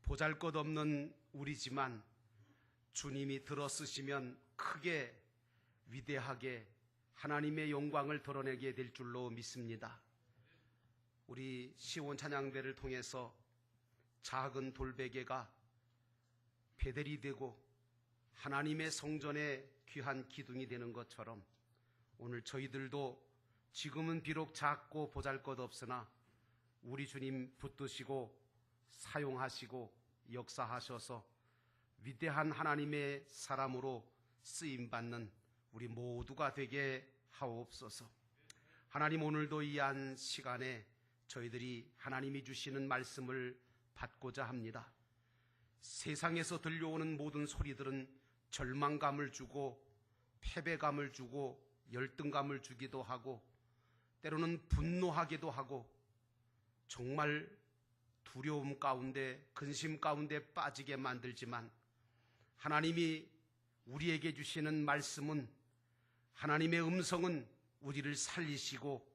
보잘것없는 우리지만 주님이 들어쓰시면 크게 위대하게 하나님의 영광을 드러내게 될 줄로 믿습니다. 우리 시온 찬양대를 통해서 작은 돌베개가 베델이 되고 하나님의 성전의 귀한 기둥이 되는 것처럼 오늘 저희들도 지금은 비록 작고 보잘것없으나 우리 주님 붙드시고 사용하시고 역사하셔서 위대한 하나님의 사람으로 쓰임받는 우리 모두가 되게 하옵소서. 하나님, 오늘도 이 한 시간에 저희들이 하나님이 주시는 말씀을 받고자 합니다. 세상에서 들려오는 모든 소리들은 절망감을 주고 패배감을 주고 열등감을 주기도 하고 때로는 분노하기도 하고 정말 두려움 가운데 근심 가운데 빠지게 만들지만 하나님이 우리에게 주시는 말씀은 하나님의 음성은 우리를 살리시고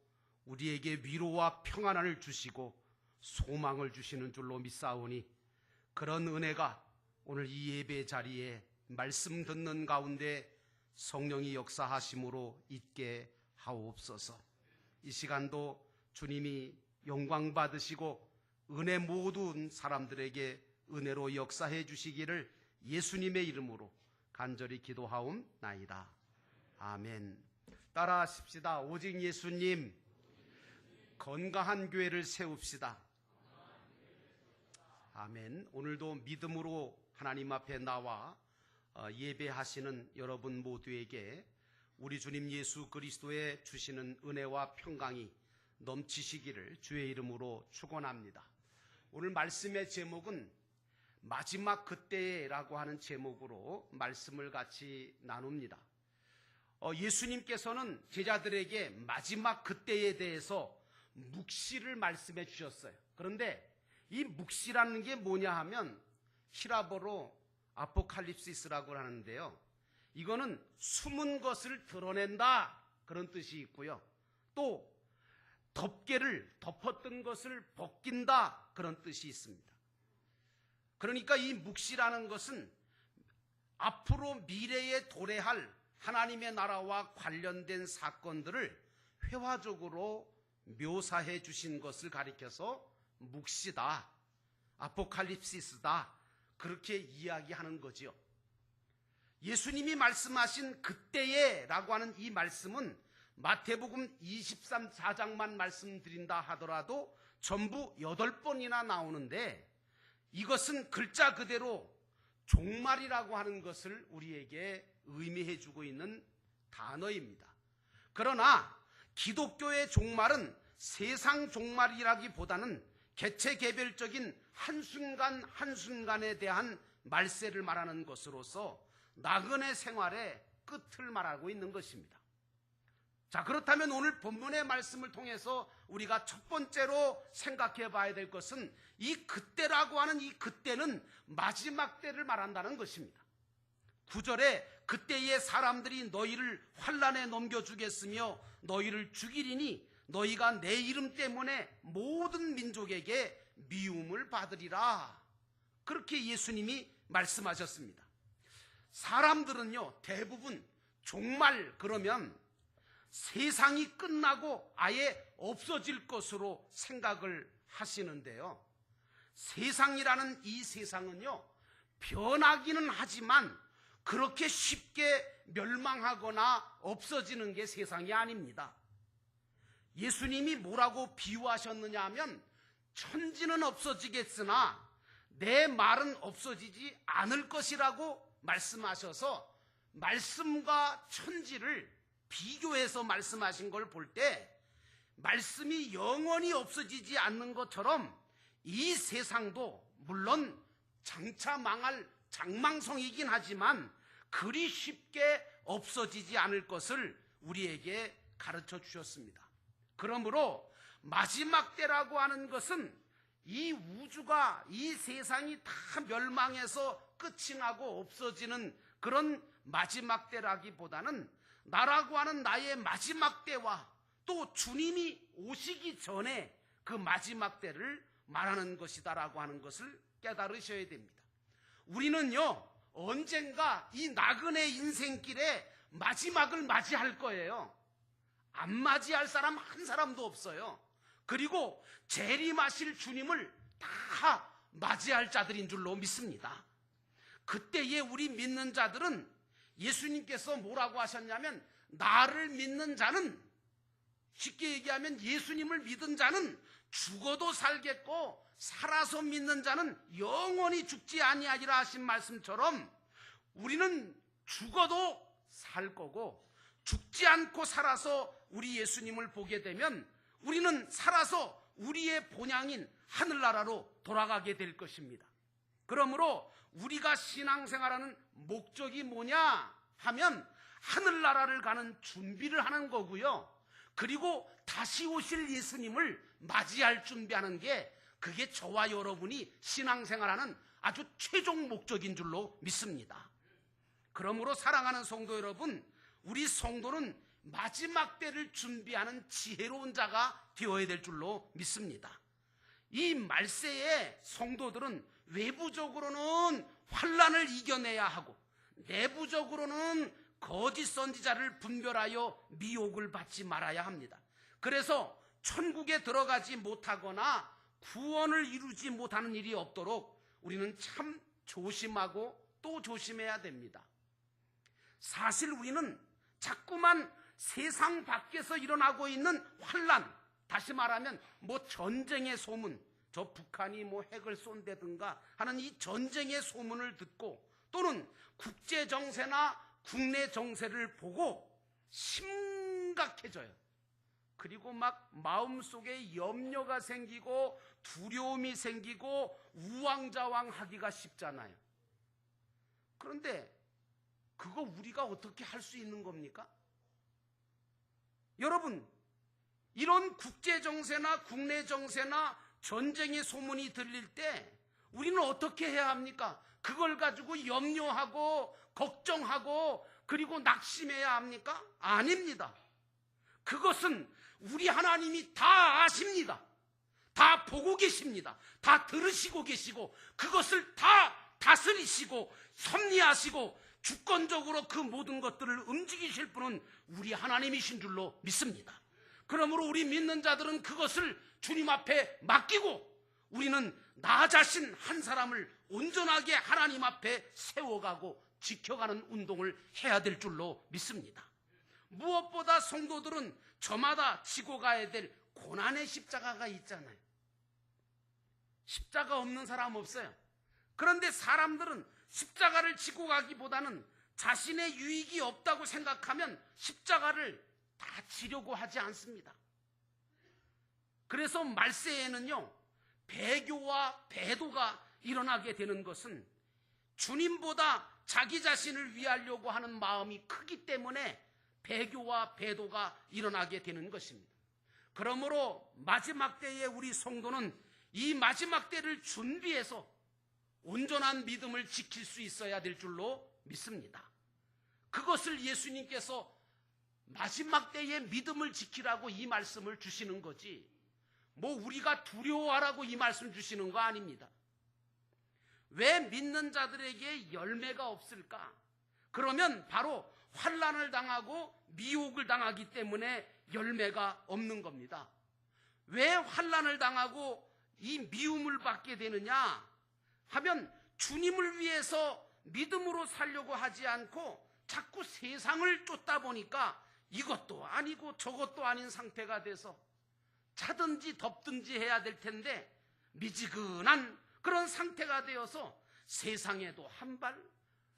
우리에게 위로와 평안을 주시고 소망을 주시는 줄로 믿사오니 그런 은혜가 오늘 이 예배 자리에 말씀 듣는 가운데 성령이 역사하심으로 있게 하옵소서. 이 시간도 주님이 영광 받으시고 은혜 모든 사람들에게 은혜로 역사해 주시기를 예수님의 이름으로 간절히 기도하옵나이다. 아멘. 따라 하십시다. 오직 예수님. 건강한 교회를 세웁시다. 아멘. 오늘도 믿음으로 하나님 앞에 나와 예배하시는 여러분 모두에게 우리 주님 예수 그리스도의 주시는 은혜와 평강이 넘치시기를 주의 이름으로 축원합니다. 오늘 말씀의 제목은 마지막 그때라고 하는 제목으로 말씀을 같이 나눕니다. 예수님께서는 제자들에게 마지막 그때에 대해서 묵시를 말씀해 주셨어요. 그런데 이 묵시라는 게 뭐냐 하면 히라보로 아포칼립시스라고 하는데요. 이거는 숨은 것을 드러낸다 그런 뜻이 있고요. 또 덮개를 덮었던 것을 벗긴다 그런 뜻이 있습니다. 그러니까 이 묵시라는 것은 앞으로 미래에 도래할 하나님의 나라와 관련된 사건들을 회화적으로 묘사해 주신 것을 가리켜서 묵시다, 아포칼립시스다 그렇게 이야기하는 거지요. 예수님이 말씀하신 그때에 라고 하는 이 말씀은 마태복음 24장만 말씀드린다 하더라도 전부 8번이나 나오는데 이것은 글자 그대로 종말이라고 하는 것을 우리에게 의미해 주고 있는 단어입니다. 그러나 기독교의 종말은 세상 종말이라기보다는 개체개별적인 한순간 한순간에 대한 말세를 말하는 것으로서 나그네 생활의 끝을 말하고 있는 것입니다. 자, 그렇다면 오늘 본문의 말씀을 통해서 우리가 첫 번째로 생각해 봐야 될 것은 이 그때라고 하는 이 그때는 마지막 때를 말한다는 것입니다. 9절에 그때에 사람들이 너희를 환난에 넘겨주겠으며 너희를 죽이리니 너희가 내 이름 때문에 모든 민족에게 미움을 받으리라. 그렇게 예수님이 말씀하셨습니다. 사람들은요 대부분 종말 그러면 세상이 끝나고 아예 없어질 것으로 생각을 하시는데요. 세상이라는 이 세상은요 변하기는 하지만 그렇게 쉽게 멸망하거나 없어지는 게 세상이 아닙니다. 예수님이 뭐라고 비유하셨느냐 하면 천지는 없어지겠으나 내 말은 없어지지 않을 것이라고 말씀하셔서 말씀과 천지를 비교해서 말씀하신 걸 볼 때 말씀이 영원히 없어지지 않는 것처럼 이 세상도 물론 장차 망할 장망성이긴 하지만 그리 쉽게 없어지지 않을 것을 우리에게 가르쳐 주셨습니다. 그러므로 마지막 때라고 하는 것은 이 우주가 이 세상이 다 멸망해서 끝이 나고 없어지는 그런 마지막 때라기보다는 나라고 하는 나의 마지막 때와 또 주님이 오시기 전에 그 마지막 때를 말하는 것이다라고 하는 것을 깨달으셔야 됩니다. 우리는요, 언젠가 이 나그네 인생길에 마지막을 맞이할 거예요. 안 맞이할 사람 한 사람도 없어요. 그리고 재림하실 주님을 다 맞이할 자들인 줄로 믿습니다. 그때에 우리 믿는 자들은 예수님께서 뭐라고 하셨냐면, 나를 믿는 자는, 쉽게 얘기하면 예수님을 믿은 자는 죽어도 살겠고 살아서 믿는 자는 영원히 죽지 아니하리라 하신 말씀처럼, 우리는 죽어도 살 거고 죽지 않고 살아서 우리 예수님을 보게 되면 우리는 살아서 우리의 본향인 하늘나라로 돌아가게 될 것입니다. 그러므로 우리가 신앙생활하는 목적이 뭐냐 하면 하늘나라를 가는 준비를 하는 거고요. 그리고 다시 오실 예수님을 맞이할 준비하는 게, 그게 저와 여러분이 신앙생활하는 아주 최종 목적인 줄로 믿습니다. 그러므로 사랑하는 성도 여러분, 우리 성도는 마지막 때를 준비하는 지혜로운 자가 되어야 될 줄로 믿습니다. 이 말세에 성도들은 외부적으로는 환난을 이겨내야 하고 내부적으로는 거짓 선지자를 분별하여 미혹을 받지 말아야 합니다. 그래서 천국에 들어가지 못하거나 구원을 이루지 못하는 일이 없도록 우리는 참 조심하고 또 조심해야 됩니다. 사실 우리는 자꾸만 세상 밖에서 일어나고 있는 환난, 다시 말하면 전쟁의 소문, 저 북한이 핵을 쏜다든가 하는 이 전쟁의 소문을 듣고, 또는 국제 정세나 국내 정세를 보고 심각해져요. 그리고 마음속에 염려가 생기고 두려움이 생기고 우왕좌왕하기가 쉽잖아요. 그런데 그거 우리가 어떻게 할 수 있는 겁니까? 여러분, 이런 국제 정세나 국내 정세나 전쟁의 소문이 들릴 때 우리는 어떻게 해야 합니까? 그걸 가지고 염려하고 걱정하고 그리고 낙심해야 합니까? 아닙니다. 그것은 우리 하나님이 다 아십니다. 다 보고 계십니다. 다 들으시고 계시고 그것을 다 다스리시고 섭리하시고 주권적으로 그 모든 것들을 움직이실 분은 우리 하나님이신 줄로 믿습니다. 그러므로 우리 믿는 자들은 그것을 주님 앞에 맡기고 우리는 나 자신 한 사람을 온전하게 하나님 앞에 세워가고 지켜가는 운동을 해야 될 줄로 믿습니다. 무엇보다 성도들은 저마다 지고 가야 될 고난의 십자가가 있잖아요. 십자가 없는 사람 없어요. 그런데 사람들은 십자가를 지고 가기보다는 자신의 유익이 없다고 생각하면 십자가를 다 지려고 하지 않습니다. 그래서 말세에는요, 배교와 배도가 일어나게 되는 것은 주님보다 자기 자신을 위하려고 하는 마음이 크기 때문에 배교와 배도가 일어나게 되는 것입니다. 그러므로 마지막 때에 우리 성도는 이 마지막 때를 준비해서 온전한 믿음을 지킬 수 있어야 될 줄로 믿습니다. 그것을 예수님께서 마지막 때에 믿음을 지키라고 이 말씀을 주시는 거지, 우리가 두려워하라고 이 말씀 주시는 거 아닙니다. 왜 믿는 자들에게 열매가 없을까? 그러면 바로 환난을 당하고 미혹을 당하기 때문에 열매가 없는 겁니다. 왜 환난을 당하고 이 미움을 받게 되느냐 하면, 주님을 위해서 믿음으로 살려고 하지 않고 자꾸 세상을 쫓다 보니까 이것도 아니고 저것도 아닌 상태가 돼서 차든지 덮든지 해야 될 텐데 미지근한 그런 상태가 되어서 세상에도 한 발,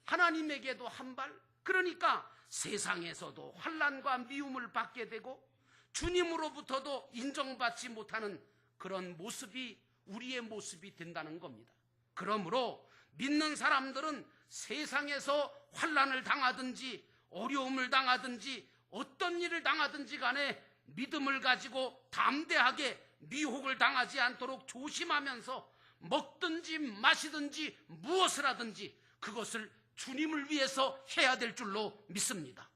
하나님에게도 한 발, 그러니까 세상에서도 환난과 미움을 받게 되고 주님으로부터도 인정받지 못하는 그런 모습이 우리의 모습이 된다는 겁니다. 그러므로 믿는 사람들은 세상에서 환난을 당하든지 어려움을 당하든지 어떤 일을 당하든지 간에 믿음을 가지고 담대하게 미혹을 당하지 않도록 조심하면서 먹든지 마시든지 무엇을 하든지 그것을 주님을 위해서 해야 될 줄로 믿습니다.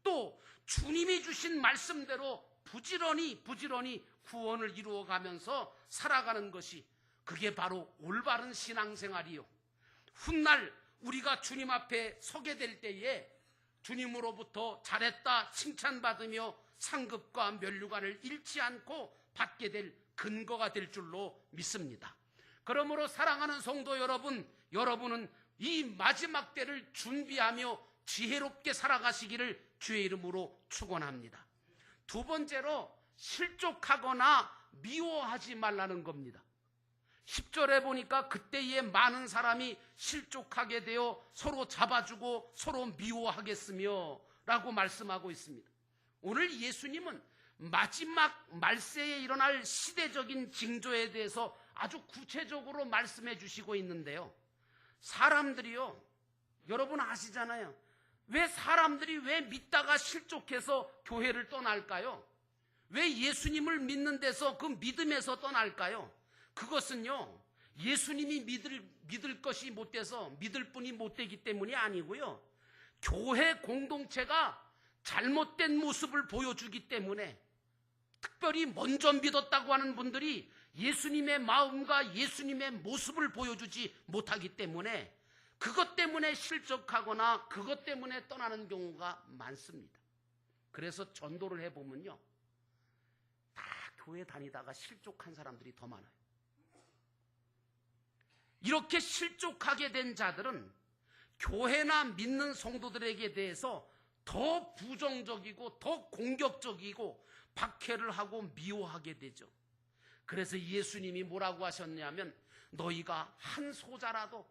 또 주님이 주신 말씀대로 부지런히 구원을 이루어가면서 살아가는 것이, 그게 바로 올바른 신앙생활이요. 훗날 우리가 주님 앞에 서게 될 때에 주님으로부터 잘했다 칭찬받으며 상급과 면류관을 잃지 않고 받게 될 근거가 될 줄로 믿습니다. 그러므로 사랑하는 성도 여러분, 여러분은 이 마지막 때를 준비하며 지혜롭게 살아가시기를 주의 이름으로 축원합니다. 두 번째로 실족하거나 미워하지 말라는 겁니다. 10절에 보니까 그때에 많은 사람이 실족하게 되어 서로 잡아주고 서로 미워하겠으며 라고 말씀하고 있습니다. 오늘 예수님은 마지막 말세에 일어날 시대적인 징조에 대해서 아주 구체적으로 말씀해 주시고 있는데요. 사람들이요, 여러분 아시잖아요. 왜 사람들이 왜 믿다가 실족해서 교회를 떠날까요? 왜 예수님을 믿는 데서 그 믿음에서 떠날까요? 그것은요, 예수님이 믿을 것이 못돼서 믿을 분이 못되기 때문이 아니고요, 교회 공동체가 잘못된 모습을 보여주기 때문에, 특별히 먼저 믿었다고 하는 분들이 예수님의 마음과 예수님의 모습을 보여주지 못하기 때문에 그것 때문에 실족하거나 그것 때문에 떠나는 경우가 많습니다. 그래서 전도를 해보면요, 다 교회 다니다가 실족한 사람들이 더 많아요. 이렇게 실족하게 된 자들은 교회나 믿는 성도들에게 대해서 더 부정적이고 더 공격적이고 박해를 하고 미워하게 되죠. 그래서 예수님이 뭐라고 하셨냐면 너희가 한 소자라도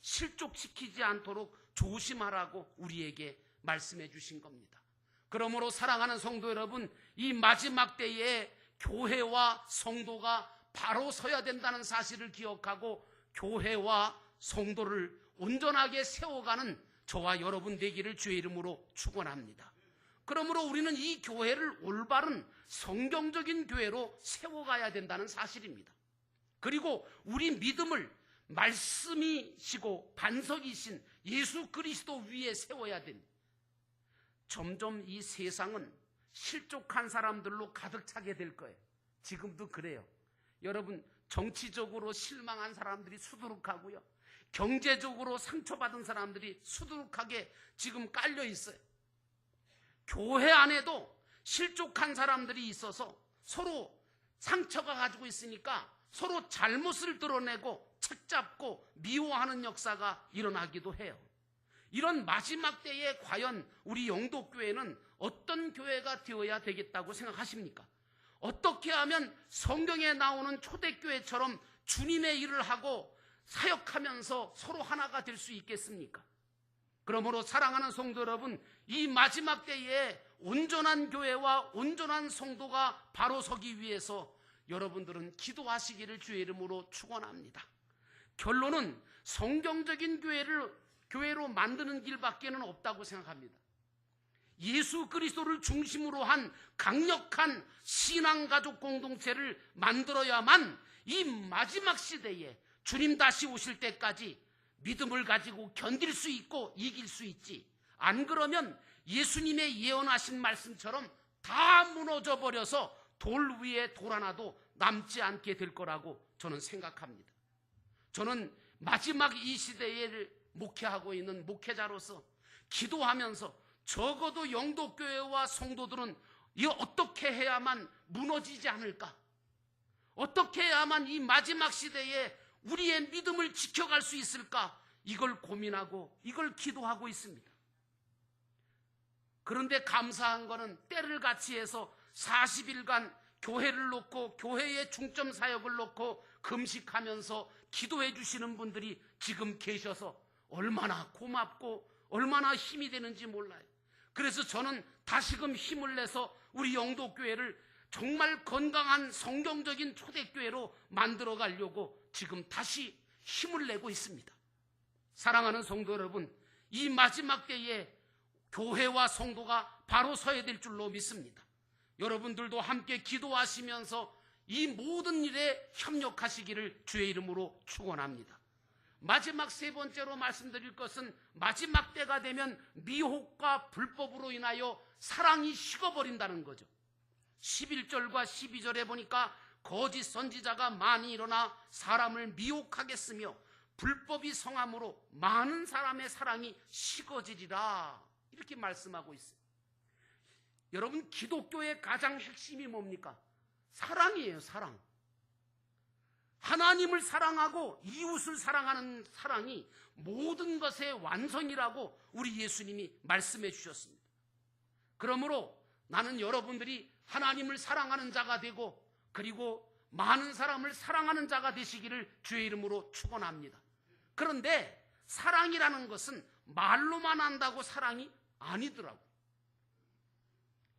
실족시키지 않도록 조심하라고 우리에게 말씀해 주신 겁니다. 그러므로 사랑하는 성도 여러분, 이 마지막 때에 교회와 성도가 바로 서야 된다는 사실을 기억하고 교회와 성도를 온전하게 세워가는 저와 여러분 되기를 주의 이름으로 축원합니다. 그러므로 우리는 이 교회를 올바른 성경적인 교회로 세워가야 된다는 사실입니다. 그리고 우리 믿음을 말씀이시고 반석이신 예수 그리스도 위에 세워야 됩니다. 점점 이 세상은 실족한 사람들로 가득 차게 될 거예요. 지금도 그래요. 여러분, 정치적으로 실망한 사람들이 수두룩하고요, 경제적으로 상처받은 사람들이 수두룩하게 지금 깔려 있어요. 교회 안에도 실족한 사람들이 있어서 서로 상처가 가지고 있으니까 서로 잘못을 드러내고 책잡고 미워하는 역사가 일어나기도 해요. 이런 마지막 때에 과연 우리 영도교회는 어떤 교회가 되어야 되겠다고 생각하십니까? 어떻게 하면 성경에 나오는 초대교회처럼 주님의 일을 하고 사역하면서 서로 하나가 될 수 있겠습니까? 그러므로 사랑하는 성도 여러분, 이 마지막 때에 온전한 교회와 온전한 성도가 바로 서기 위해서 여러분들은 기도하시기를 주의 이름으로 축원합니다. 결론은 성경적인 교회로 만드는 길밖에는 없다고 생각합니다. 예수 그리스도를 중심으로 한 강력한 신앙가족 공동체를 만들어야만 이 마지막 시대에 주님 다시 오실 때까지 믿음을 가지고 견딜 수 있고 이길 수 있지, 안 그러면 예수님의 예언하신 말씀처럼 다 무너져 버려서 돌 위에 돌 하나도 남지 않게 될 거라고 저는 생각합니다. 저는 마지막 이 시대에 목회하고 있는 목회자로서 기도하면서 적어도 영도교회와 성도들은 이거 어떻게 해야만 무너지지 않을까? 어떻게 해야만 이 마지막 시대에 우리의 믿음을 지켜갈 수 있을까? 이걸 고민하고 이걸 기도하고 있습니다. 그런데 감사한 거는 때를 같이 해서 40일간 교회를 놓고 교회의 중점 사역을 놓고 금식하면서 기도해 주시는 분들이 지금 계셔서 얼마나 고맙고 얼마나 힘이 되는지 몰라요. 그래서 저는 다시금 힘을 내서 우리 영도교회를 정말 건강한 성경적인 초대교회로 만들어 가려고 지금 다시 힘을 내고 있습니다. 사랑하는 성도 여러분, 이 마지막 때에 교회와 성도가 바로 서야 될 줄로 믿습니다. 여러분들도 함께 기도하시면서 이 모든 일에 협력하시기를 주의 이름으로 축원합니다. 마지막 세 번째로 말씀드릴 것은 마지막 때가 되면 미혹과 불법으로 인하여 사랑이 식어버린다는 거죠. 11절과 12절에 보니까 거짓 선지자가 많이 일어나 사람을 미혹하겠으며 불법이 성함으로 많은 사람의 사랑이 식어지리라. 이렇게 말씀하고 있어요. 여러분, 기독교의 가장 핵심이 뭡니까? 사랑이에요. 사랑. 하나님을 사랑하고 이웃을 사랑하는 사랑이 모든 것의 완성이라고 우리 예수님이 말씀해 주셨습니다. 그러므로 나는 여러분들이 하나님을 사랑하는 자가 되고 그리고 많은 사람을 사랑하는 자가 되시기를 주의 이름으로 축원합니다. 그런데 사랑이라는 것은 말로만 한다고 사랑이 아니더라고요.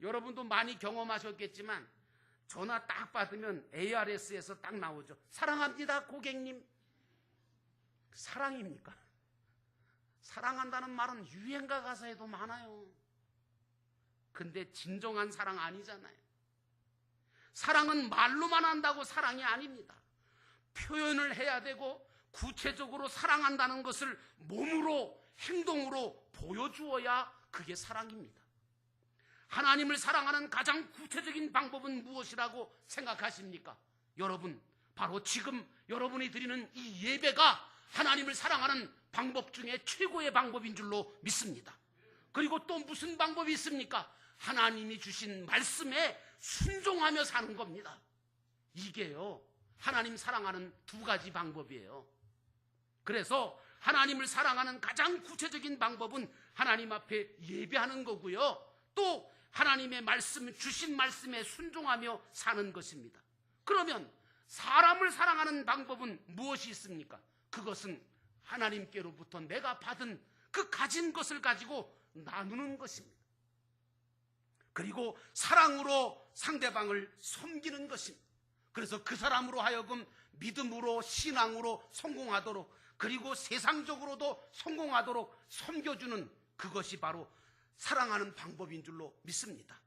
여러분도 많이 경험하셨겠지만 전화 딱 받으면 ARS에서 딱 나오죠. 사랑합니다, 고객님. 사랑입니까? 사랑한다는 말은 유행가 가사에도 많아요. 근데 진정한 사랑 아니잖아요. 사랑은 말로만 한다고 사랑이 아닙니다. 표현을 해야 되고 구체적으로 사랑한다는 것을 몸으로, 행동으로 보여주어야 그게 사랑입니다. 하나님을 사랑하는 가장 구체적인 방법은 무엇이라고 생각하십니까? 여러분, 바로 지금 여러분이 드리는 이 예배가 하나님을 사랑하는 방법 중에 최고의 방법인 줄로 믿습니다. 그리고 또 무슨 방법이 있습니까? 하나님이 주신 말씀에 순종하며 사는 겁니다. 이게요, 하나님 사랑하는 두 가지 방법이에요. 그래서 하나님을 사랑하는 가장 구체적인 방법은 하나님 앞에 예배하는 거고요. 또 하나님의 말씀, 주신 말씀에 순종하며 사는 것입니다. 그러면 사람을 사랑하는 방법은 무엇이 있습니까? 그것은 하나님께로부터 내가 받은 그 가진 것을 가지고 나누는 것입니다. 그리고 사랑으로 상대방을 섬기는 것입니다. 그래서 그 사람으로 하여금 믿음으로, 신앙으로 성공하도록, 그리고 세상적으로도 성공하도록 섬겨주는 그것이 바로 사랑하는 방법인 줄로 믿습니다.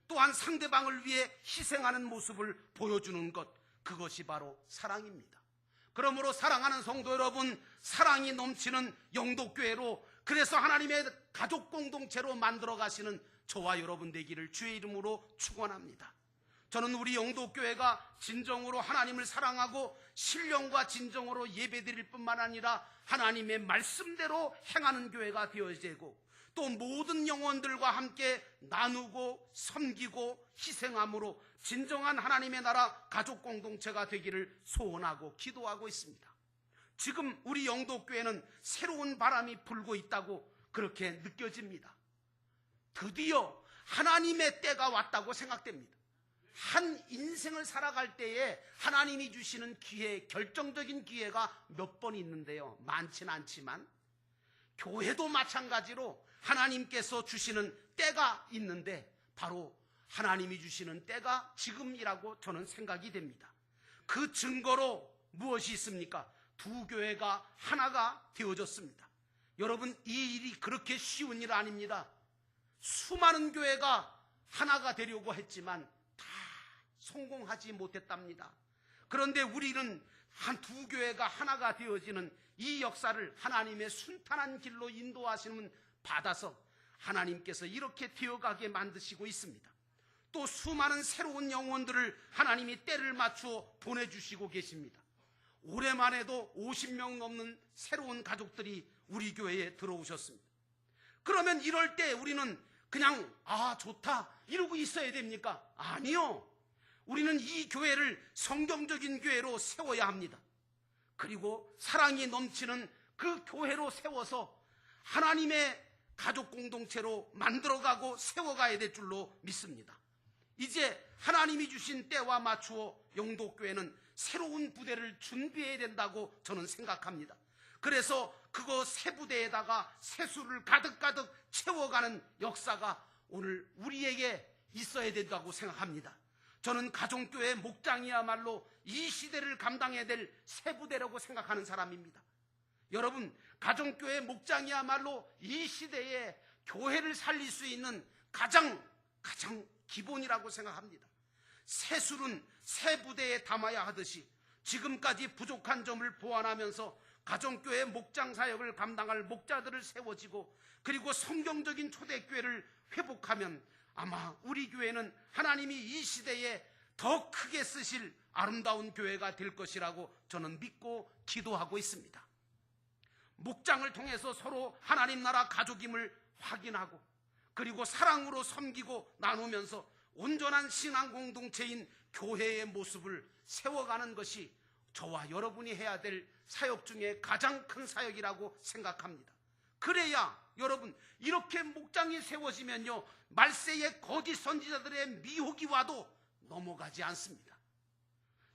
또한 상대방을 위해 희생하는 모습을 보여주는 것, 그것이 바로 사랑입니다. 그러므로 사랑하는 성도 여러분, 사랑이 넘치는 영도교회로, 그래서 하나님의 가족 공동체로 만들어 가시는 저와 여러분 되기를 주의 이름으로 축원합니다. 저는 우리 영도교회가 진정으로 하나님을 사랑하고 신령과 진정으로 예배드릴 뿐만 아니라 하나님의 말씀대로 행하는 교회가 되어야 되고, 또 모든 영혼들과 함께 나누고 섬기고 희생함으로 진정한 하나님의 나라 가족 공동체가 되기를 소원하고 기도하고 있습니다. 지금 우리 영도교회는 새로운 바람이 불고 있다고 그렇게 느껴집니다. 드디어 하나님의 때가 왔다고 생각됩니다. 한 인생을 살아갈 때에 하나님이 주시는 기회, 결정적인 기회가 몇 번 있는데요, 많지는 않지만 교회도 마찬가지로 하나님께서 주시는 때가 있는데 바로 하나님이 주시는 때가 지금이라고 저는 생각이 됩니다. 그 증거로 무엇이 있습니까? 두 교회가 하나가 되어졌습니다. 여러분, 이 일이 그렇게 쉬운 일 아닙니다. 수많은 교회가 하나가 되려고 했지만 다 성공하지 못했답니다. 그런데 우리는 한 두 교회가 하나가 되어지는 이 역사를 하나님의 순탄한 길로 인도하시는 받아서 하나님께서 이렇게 되어가게 만드시고 있습니다. 또 수많은 새로운 영혼들을 하나님이 때를 맞추어 보내주시고 계십니다. 올해만 해도 50명 넘는 새로운 가족들이 우리 교회에 들어오셨습니다. 그러면 이럴 때 우리는 그냥 좋다 이러고 있어야 됩니까? 아니요. 우리는 이 교회를 성경적인 교회로 세워야 합니다. 그리고 사랑이 넘치는 그 교회로 세워서 하나님의 가족 공동체로 만들어가고 세워가야 될 줄로 믿습니다. 이제 하나님이 주신 때와 맞추어 영도교회는 새로운 부대를 준비해야 된다고 저는 생각합니다. 그래서 그거 새 부대에다가 새수를 가득가득 채워가는 역사가 오늘 우리에게 있어야 된다고 생각합니다. 저는 가정교회 목장이야말로 이 시대를 감당해야 될 새 부대라고 생각하는 사람입니다. 여러분, 가정교회 목장이야말로 이 시대에 교회를 살릴 수 있는 가장 기본이라고 생각합니다. 새술은 새 부대에 담아야 하듯이 지금까지 부족한 점을 보완하면서 가정교회 목장 사역을 감당할 목자들을 세워지고, 그리고 성경적인 초대교회를 회복하면 아마 우리 교회는 하나님이 이 시대에 더 크게 쓰실 아름다운 교회가 될 것이라고 저는 믿고 기도하고 있습니다. 목장을 통해서 서로 하나님 나라 가족임을 확인하고, 그리고 사랑으로 섬기고 나누면서 온전한 신앙 공동체인 교회의 모습을 세워가는 것이 저와 여러분이 해야 될 사역 중에 가장 큰 사역이라고 생각합니다. 그래야 여러분, 이렇게 목장이 세워지면요, 말세의 거짓 선지자들의 미혹이 와도 넘어가지 않습니다.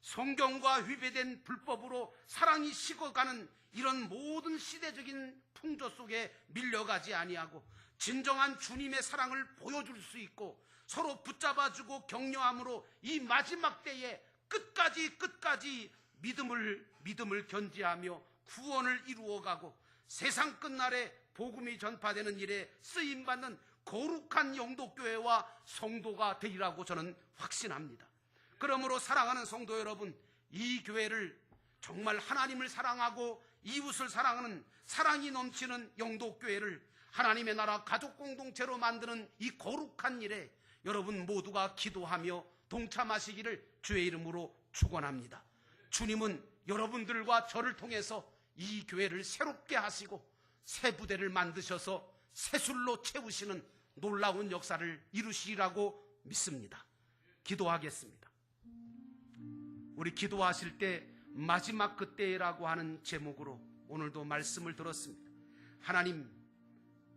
성경과 위배된 불법으로 사랑이 식어가는 이런 모든 시대적인 풍조 속에 밀려가지 아니하고 진정한 주님의 사랑을 보여줄 수 있고 서로 붙잡아주고 격려함으로 이 마지막 때에 끝까지 믿음을 견지하며 구원을 이루어가고 세상 끝날에 복음이 전파되는 일에 쓰임받는 거룩한 영도교회와 성도가 되리라고 저는 확신합니다. 그러므로 사랑하는 성도 여러분, 이 교회를 정말 하나님을 사랑하고 이웃을 사랑하는 사랑이 넘치는 영도교회를 하나님의 나라 가족 공동체로 만드는 이 거룩한 일에 여러분 모두가 기도하며 동참하시기를 주의 이름으로 축원합니다. 주님은 여러분들과 저를 통해서 이 교회를 새롭게 하시고 새 부대를 만드셔서 새술로 채우시는 놀라운 역사를 이루시리라고 믿습니다. 기도하겠습니다. 우리 기도하실 때 마지막 그때라고 하는 제목으로 오늘도 말씀을 들었습니다. 하나님,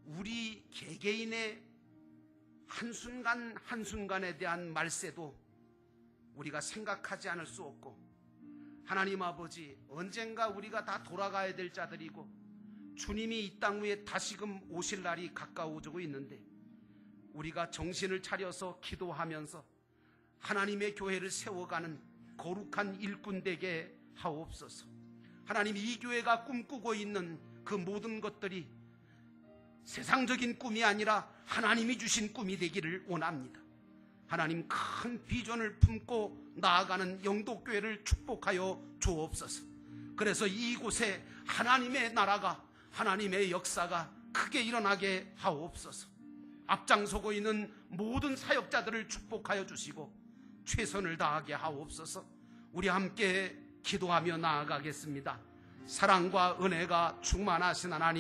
우리 개개인의 한순간 한순간에 대한 말세도 우리가 생각하지 않을 수 없고, 하나님 아버지, 언젠가 우리가 다 돌아가야 될 자들이고 주님이 이 땅 위에 다시금 오실 날이 가까워지고 있는데, 우리가 정신을 차려서 기도하면서 하나님의 교회를 세워가는 거룩한 일꾼 되게 하옵소서. 하나님, 이 교회가 꿈꾸고 있는 그 모든 것들이 세상적인 꿈이 아니라 하나님이 주신 꿈이 되기를 원합니다. 하나님, 큰 비전을 품고 나아가는 영도교회를 축복하여 주옵소서. 그래서 이곳에 하나님의 나라가, 하나님의 역사가 크게 일어나게 하옵소서. 앞장서고 있는 모든 사역자들을 축복하여 주시고 최선을 다하게 하옵소서. 우리 함께 기도하며 나아가겠습니다. 사랑과 은혜가 충만하신 하나님,